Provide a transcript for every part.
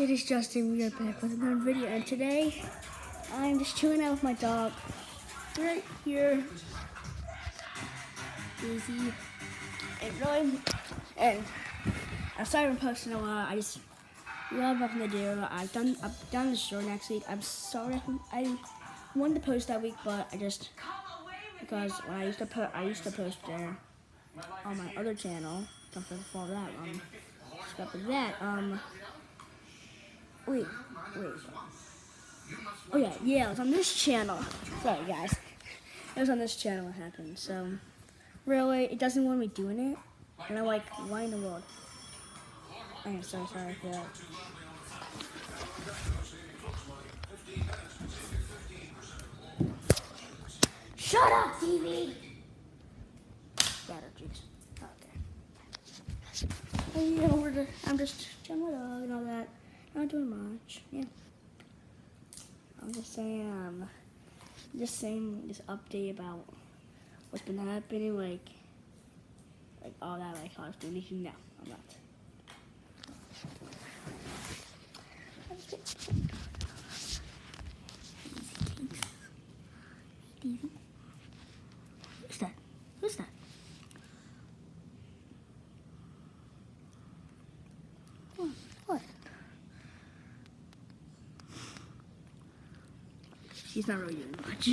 It is Justin. We are back with another video, and today I'm just chilling out with my dog right here, Easy. And I started posting a lot. I just love nothing to do. I've done the show next week. I'm sorry I wanted to post that week, but because when I used to post there on my other channel. Don't follow that. Stop with that. Wait. Oh yeah, it was on this channel. Sorry guys. It was on this channel what happened. So really, it doesn't want me doing it. And I'm like, why in the world? I am so sorry for that. Shut up, TV! Jeez. Okay. Yeah, I'm just chilling my dog and all that. Not doing much. Yeah. I'm just saying, this update about what's been happening, like all that, like Call of Duty. No, I'm not. Who's that? Who's that? What? She's not really doing much.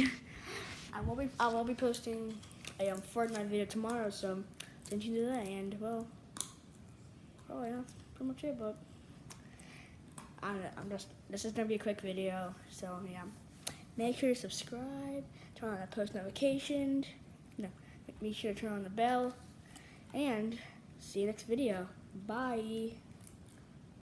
I will be posting a Fortnite video tomorrow, so tune into that. And well, yeah, pretty much it. But this is gonna be a quick video, so yeah. Make sure to subscribe, turn on the post notifications. Make sure to turn on the bell, and see you next video. Bye.